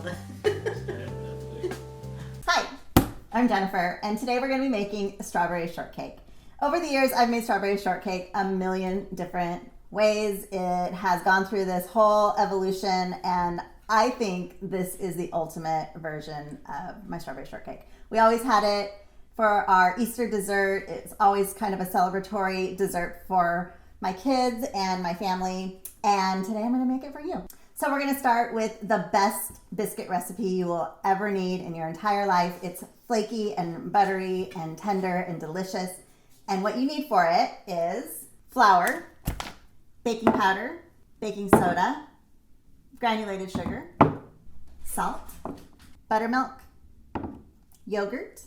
nailed it. Hi, I'm Jennifer, and today we're going to be making a strawberry shortcake. Over the years, I've made strawberry shortcake a million different ways. It has gone through this whole evolution, and I think this is the ultimate version of my strawberry shortcake. We always had it for our Easter dessert. It's always kind of a celebratory dessert for my kids and my family, and today I'm going to make it for you. So we're going to start with the best biscuit recipe you will ever need in your entire life. It's flaky and buttery and tender and delicious. And what you need for it is flour, baking powder, baking soda, granulated sugar, salt, buttermilk, yogurt,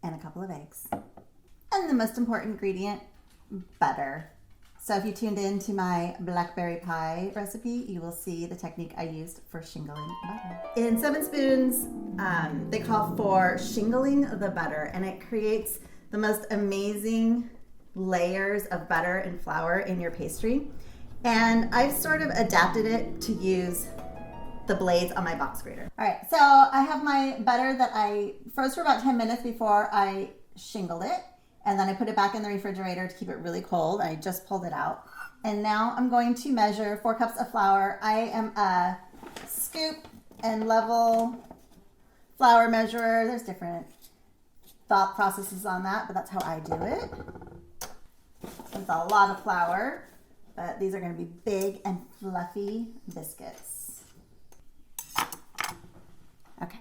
and a couple of eggs. And the most important ingredient, butter. So if you tuned in to my blackberry pie recipe, you will see the technique I used for shingling butter. In 7 spoons, they call for shingling the butter, and it creates the most amazing layers of butter and flour in your pastry. And I've sort of adapted it to use the blades on my box grater. All right, so I have my butter that I froze for about 10 minutes before I shingled it. And then I put it back in the refrigerator to keep it really cold. I just pulled it out. And now I'm going to measure 4 cups of flour. I am a scoop and level flour measurer. There's different thought processes on that, but that's how I do it. It's a lot of flour, but these are going to be big and fluffy biscuits. Okay.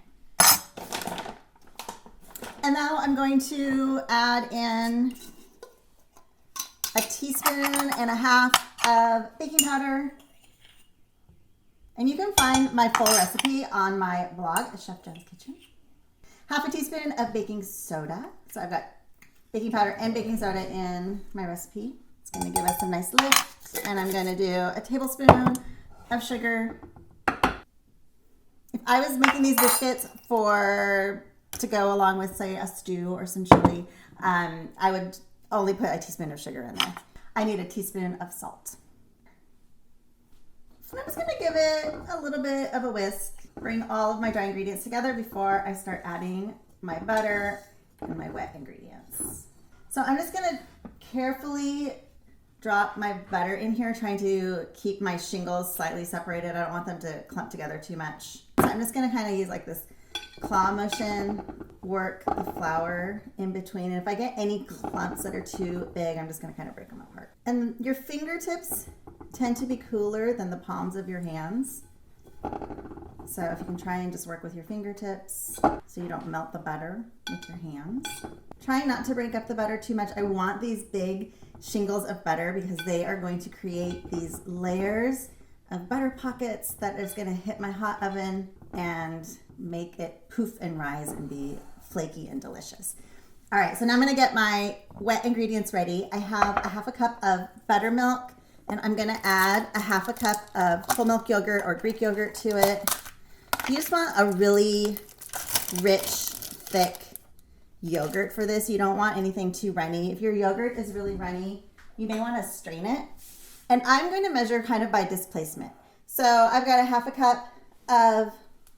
And now I'm going to add in a teaspoon and a half of baking powder. And you can find my full recipe on my blog at Chef Jen's Kitchen. Half a teaspoon of baking soda. So I've got baking powder and baking soda in my recipe. It's going to give us a nice lift. And I'm going to do a tablespoon of sugar. If I was making these biscuits to go along with, say, a stew or some chili, I would only put a teaspoon of sugar in there. I need a teaspoon of salt. So I'm just going to give it a little bit of a whisk. Bring all of my dry ingredients together before I start adding my butter and my wet ingredients. So I'm just going to carefully drop my butter in here, trying to keep my shingles slightly separated. I don't want them to clump together too much. So I'm just going to kind of use like this claw motion, work the flour in between. And if I get any clumps that are too big, I'm just going to kind of break them apart. And your fingertips tend to be cooler than the palms of your hands. So if you can try and just work with your fingertips so you don't melt the butter with your hands. Trying not to break up the butter too much. I want these big shingles of butter because they are going to create these layers of butter pockets that is going to hit my hot oven and make it poof and rise and be flaky and delicious. All right, so now I'm going to get my wet ingredients ready. I have a half a cup of buttermilk, and I'm going to add a half a cup of whole milk yogurt or Greek yogurt to it. You just want a really rich, thick yogurt for this. You don't want anything too runny. If your yogurt is really runny, you may want to strain it. And I'm going to measure kind of by displacement. So I've got a half a cup of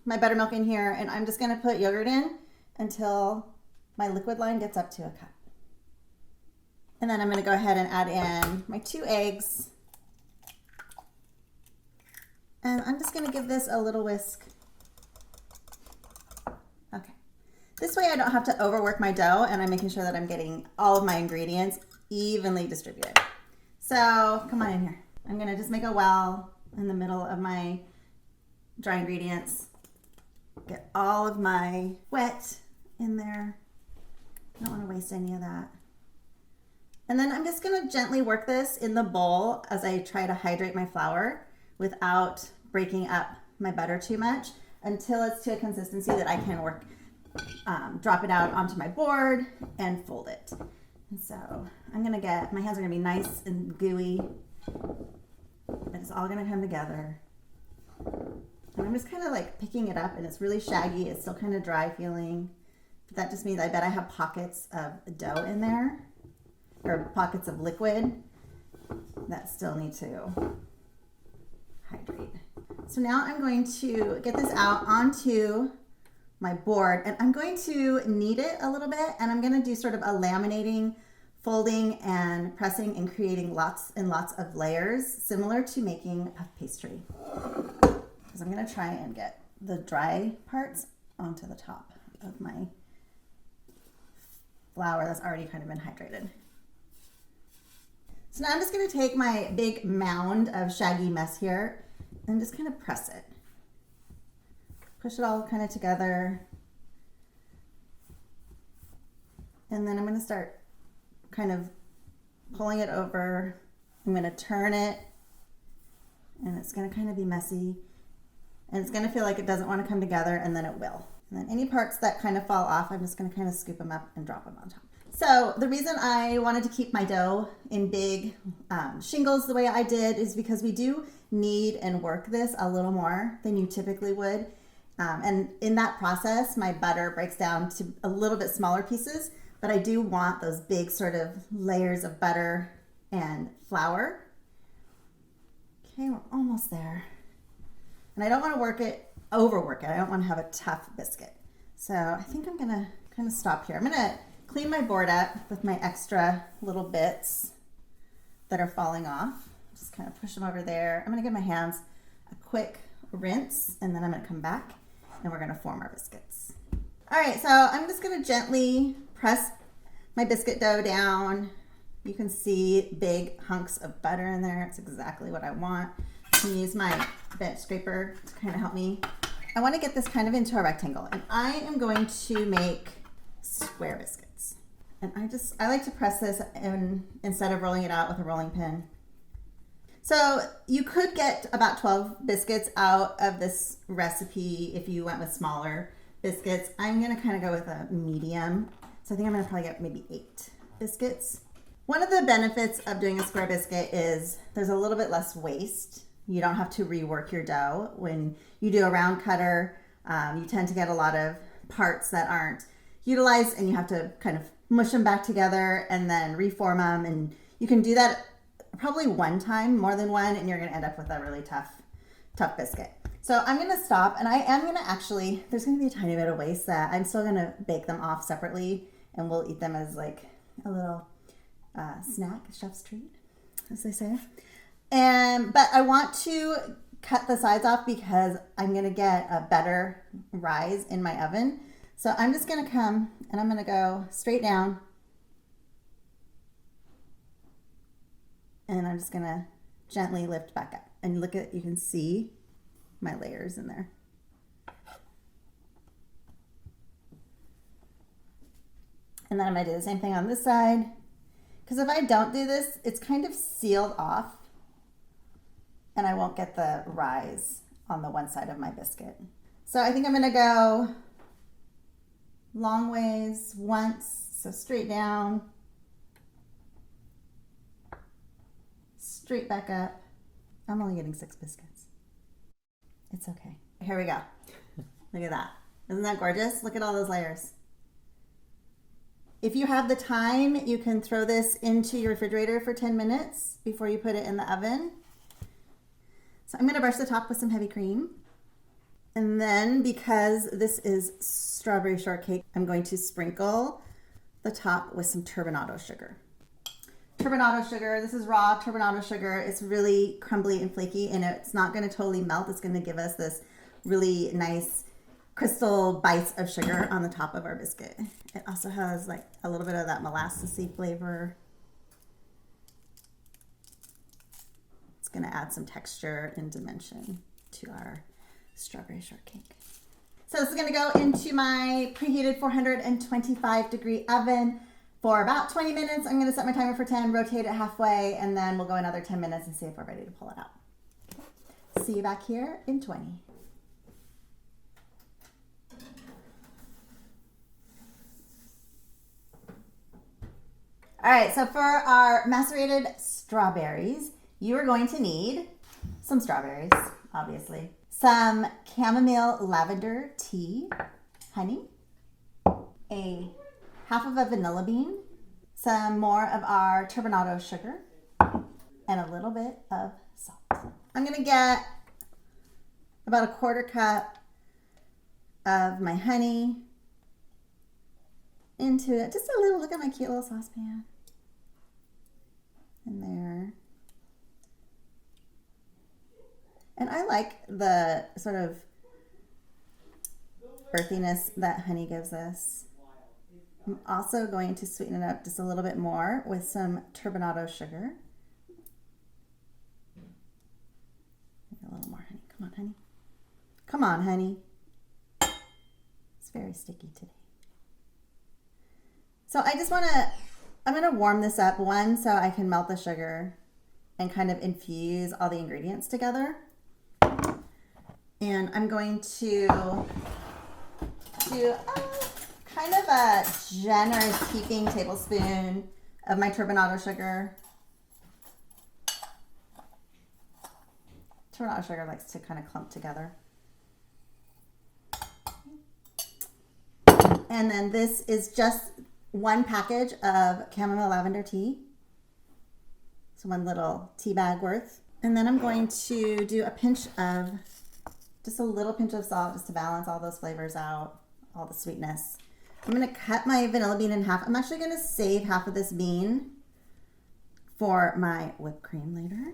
my buttermilk in here, and I'm just going to put yogurt in until my liquid line gets up to a cup. And then I'm going to go ahead and add in my 2 eggs. And I'm just going to give this a little whisk. Okay. This way I don't have to overwork my dough, and I'm making sure that I'm getting all of my ingredients evenly distributed. So come on in here. I'm going to just make a well in the middle of my dry ingredients. Get all of my wet in there. I don't want to waste any of that. And then I'm just going to gently work this in the bowl as I try to hydrate my flour without breaking up my butter too much until it's to a consistency that I can drop it out onto my board and fold it. And so I'm going to my hands are going to be nice and gooey. And it's all going to come together. And I'm just kind of like picking it up, and it's really shaggy. It's still kind of dry feeling. But that just means I bet I have pockets of dough in there, or pockets of liquid that still need to hydrate. So now I'm going to get this out onto my board, and I'm going to knead it a little bit, and I'm going to do sort of a laminating, folding and pressing and creating lots and lots of layers, similar to making puff pastry. Because I'm going to try and get the dry parts onto the top of my flour that's already kind of been hydrated. So now I'm just going to take my big mound of shaggy mess here and just kind of press it. Push it all kind of together. And then I'm going to start kind of pulling it over. I'm going to turn it, and it's going to kind of be messy. And it's going to feel like it doesn't want to come together, and then it will. And then any parts that kind of fall off, I'm just going to kind of scoop them up and drop them on top. So the reason I wanted to keep my dough in big shingles the way I did is because we do knead and work this a little more than you typically would. And in that process, my butter breaks down to a little bit smaller pieces, but I do want those big sort of layers of butter and flour. Okay, we're almost there. And I don't want to overwork it. I don't want to have a tough biscuit. So I think I'm going to kind of stop here. I'm going to clean my board up with my extra little bits that are falling off. Just kind of push them over there. I'm going to give my hands a quick rinse, and then I'm going to come back and we're going to form our biscuits. All right, so I'm just going to gently press my biscuit dough down. You can see big hunks of butter in there. It's exactly what I want. I can use my bench scraper to kind of help me. I want to get this kind of into a rectangle, and I am going to make square biscuits. And I like to press this instead of rolling it out with a rolling pin. So you could get about 12 biscuits out of this recipe if you went with smaller biscuits. I'm going to kind of go with a medium. So I think I'm going to probably get maybe 8 biscuits. One of the benefits of doing a square biscuit is there's a little bit less waste. You don't have to rework your dough. When you do a round cutter, you tend to get a lot of parts that aren't utilized, and you have to kind of mush them back together and then reform them. And you can do that probably one time, more than one, and you're going to end up with a really tough biscuit. So I'm going to stop, and I am going to actually, there's going to be a tiny bit of waste that I'm still going to bake them off separately, and we'll eat them as like a little snack, a chef's treat, as they say. But I want to cut the sides off because I'm going to get a better rise in my oven. So I'm just going to come and I'm going to go straight down. And I'm just going to gently lift back up. And look at, you can see my layers in there. And then I'm going to do the same thing on this side. Because if I don't do this, it's kind of sealed off. And I won't get the rise on the one side of my biscuit. So I think I'm going to go long ways once. So straight down. Straight back up. I'm only getting 6 biscuits. It's okay. Here we go. Look at that. Isn't that gorgeous? Look at all those layers. If you have the time, you can throw this into your refrigerator for 10 minutes before you put it in the oven. So I'm going to brush the top with some heavy cream. And then, because this is strawberry shortcake, I'm going to sprinkle the top with some turbinado sugar. Turbinado sugar, this is raw turbinado sugar. It's really crumbly and flaky, and it's not going to totally melt. It's going to give us this really nice crystal bites of sugar on the top of our biscuit. It also has like a little bit of that molassesy flavor. It's going to add some texture and dimension to our strawberry shortcake. So this is going to go into my preheated 425 degree oven for about 20 minutes. I'm going to set my timer for 10, rotate it halfway, and then we'll go another 10 minutes and see if we're ready to pull it out. Okay. See you back here in 20. All right, so for our macerated strawberries, you are going to need some strawberries, obviously, some chamomile-lavender tea, honey, a half of a vanilla bean, some more of our turbinado sugar, and a little bit of salt. I'm gonna get about a 1/4 cup of my honey into it. Just a little, look at my cute little saucepan in there. And I like the sort of earthiness that honey gives us. I'm also going to sweeten it up just a little bit more with some turbinado sugar. A little more honey. Come on, honey. Come on, honey. It's very sticky today. So I just want to, I'm going to warm this up, one, so I can melt the sugar and kind of infuse all the ingredients together. And I'm going to do kind of a generous heaping tablespoon of my turbinado sugar. Turbinado sugar likes to kind of clump together. And then this is just one package of Chamomile-Lavender tea. So one little tea bag worth. And then I'm going to do a pinch of, just a little pinch of salt just to balance all those flavors out, all the sweetness. I'm going to cut my vanilla bean in half. I'm actually going to save half of this bean for my whipped cream later.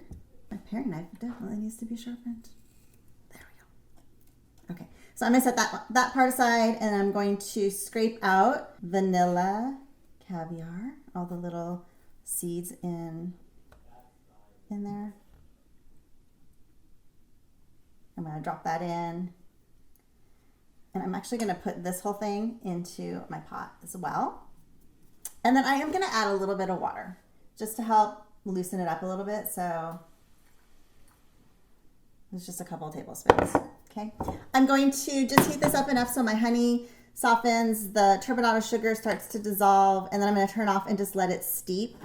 My paring knife definitely needs to be sharpened. There we go. Okay, so I'm going to set that part aside, and I'm going to scrape out vanilla caviar, all the little seeds in there. I'm going to drop that in. And I'm actually going to put this whole thing into my pot as well. And then I am going to add a little bit of water just to help loosen it up a little bit. So it's just a couple of tablespoons. Okay. I'm going to just heat this up enough so my honey softens, the turbinado sugar starts to dissolve, and then I'm going to turn off and just let it steep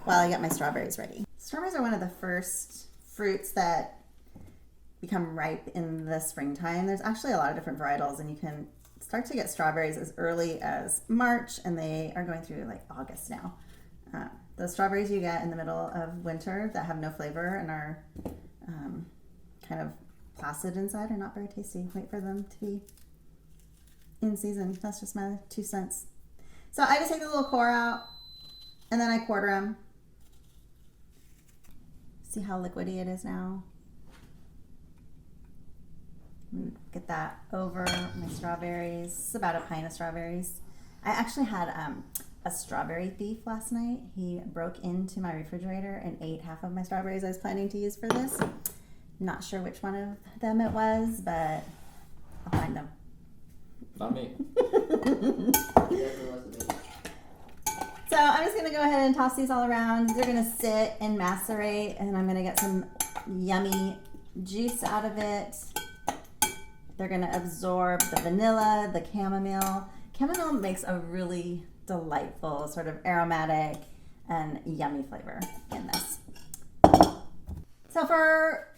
while I get my strawberries ready. Strawberries are one of the first fruits that become ripe in the springtime. There's actually a lot of different varietals, and you can start to get strawberries as early as March, and they are going through like August now. Those strawberries you get in the middle of winter that have no flavor and are kind of placid inside are not very tasty. Wait for them to be in season. That's just my 2 cents. So I just take the little core out, and then I quarter them. See how liquidy it is now? Get that over my strawberries. It's about a pint of strawberries. I actually had a strawberry thief last night. He broke into my refrigerator and ate half of my strawberries I was planning to use for this. Not sure which one of them it was, but I'll find them. Not me. So I'm just going to go ahead and toss these all around. They're going to sit and macerate, and I'm going to get some yummy juice out of it. They're going to absorb the vanilla, the chamomile. Chamomile makes a really delightful sort of aromatic and yummy flavor in this. So for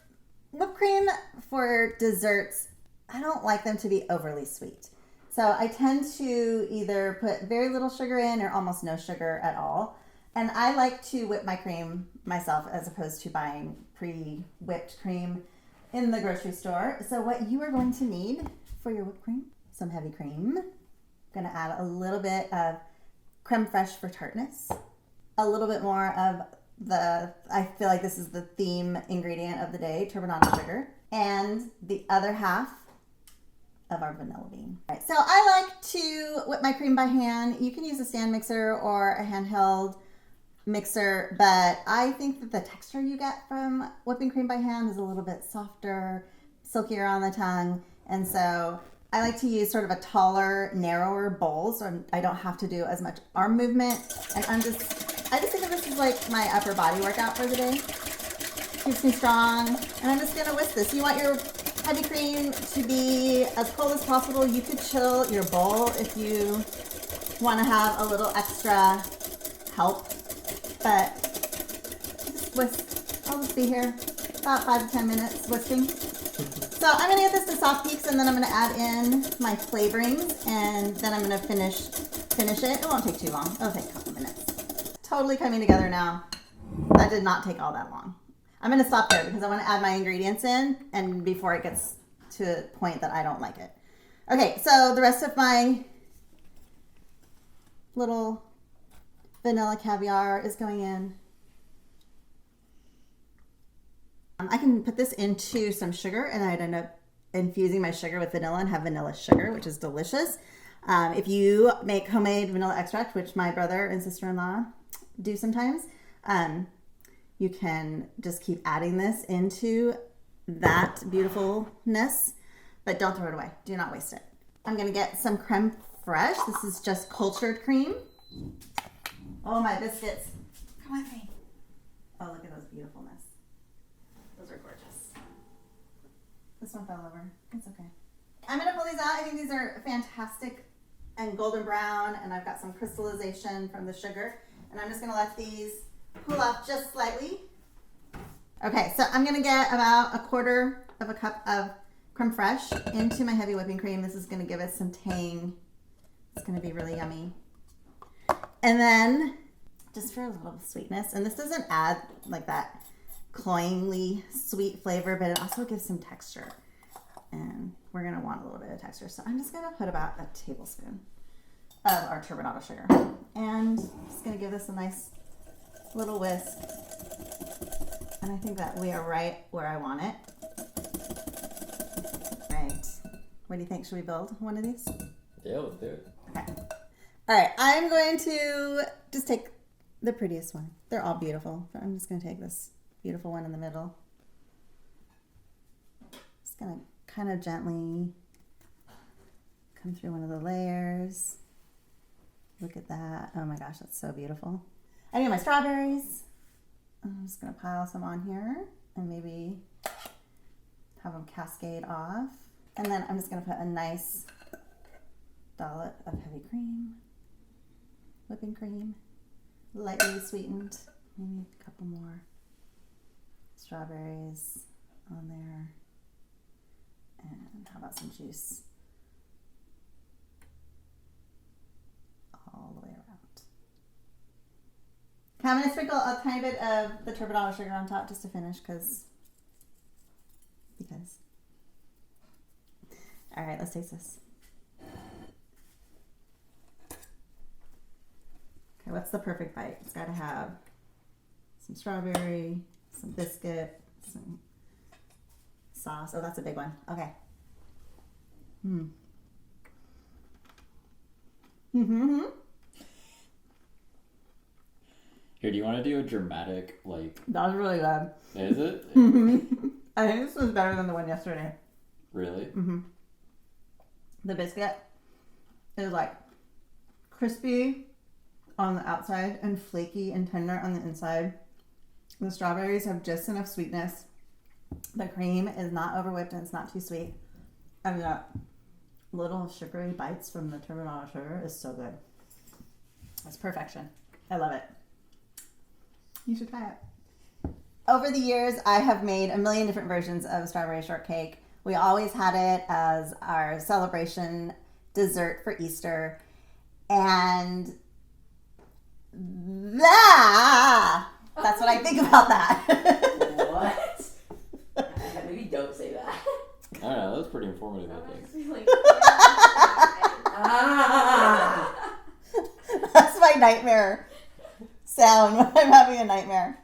whipped cream for desserts, I don't like them to be overly sweet. So I tend to either put very little sugar in or almost no sugar at all. And I like to whip my cream myself as opposed to buying pre-whipped cream in the grocery store. So what you are going to need for your whipped cream, some heavy cream. I'm going to add a little bit of creme fraiche for tartness. A little bit more of I feel like this is the theme ingredient of the day, turbinado sugar. And the other half of our vanilla bean. All right, so I like to whip my cream by hand. You can use a stand mixer or a handheld mixer, but I think that the texture you get from whipping cream by hand is a little bit softer, silkier on the tongue, and so I like to use sort of a taller, narrower bowl so I don't have to do as much arm movement. And I just think of this as like my upper body workout for the day. Keeps me strong, and I'm just gonna whisk this. You want your heavy cream to be as cold as possible. You could chill your bowl if you want to have a little extra help, but just whisk. I'll just be here about 5 to 10 minutes whisking. So I'm going to get this to soft peaks, and then I'm going to add in my flavorings, and then I'm going to finish it. It won't take too long. It'll take a couple minutes. Totally coming together now. That did not take all that long. I'm going to stop there because I want to add my ingredients in and before it gets to a point that I don't like it. Okay, so the rest of my little vanilla caviar is going in. I can put this into some sugar, and I'd end up infusing my sugar with vanilla and have vanilla sugar, which is delicious. If you make homemade vanilla extract, which my brother and sister-in-law do sometimes, you can just keep adding this into that beautifulness, but don't throw it away. Do not waste it. I'm going to get some creme fraiche. This is just cultured cream. Oh, my biscuits. Come with me. Oh, look at those beautifulness. Those are gorgeous. This one fell over. It's okay. I'm going to pull these out. I think these are fantastic and golden brown, and I've got some crystallization from the sugar. And I'm just going to let these cool off just slightly. Okay, so I'm going to get about 1/4 of a cup of creme fraiche into my heavy whipping cream. This is going to give us some tang. It's going to be really yummy. And then, just for a little sweetness, and this doesn't add like that cloyingly sweet flavor, but it also gives some texture. And we're going to want a little bit of texture. So I'm just going to put about a tablespoon of our turbinado sugar. And just going to give this a nice little whisk. And I think that we are right where I want it. Right. What do you think? Should we build one of these? Yeah, let's do it. Okay. All right. I'm going to just take the prettiest one. They're all beautiful. But I'm just going to take this beautiful one in the middle. Just going to kind of gently come through one of the layers. Look at that. Oh my gosh, that's so beautiful. I need my strawberries. I'm just going to pile some on here and maybe have them cascade off. And then I'm just going to put a nice dollop of heavy cream, whipping cream, lightly sweetened. Maybe a couple more strawberries on there. And how about some juice all the way around. Okay, I'm going to sprinkle a tiny bit of the turbinado sugar on top just to finish because. All right, let's taste this. Okay, what's the perfect bite? It's got to have some strawberry, some biscuit, some sauce. Oh, that's a big one. Okay. Here, do you want to do a dramatic, like... That was really good. Is it? I think this was better than the one yesterday. Really? The biscuit is like crispy on the outside and flaky and tender on the inside. The strawberries have just enough sweetness. The cream is not over whipped and it's not too sweet. And the little sugary bites from the turbinado sugar is so good. It's perfection. I love it. You should try it. Over the years, I have made a million different versions of strawberry shortcake. We always had it as our celebration dessert for Easter. And that's what I think about that. What? Maybe don't say that. I don't know, that was pretty informative, I think. That's my nightmare sound when I'm having a nightmare.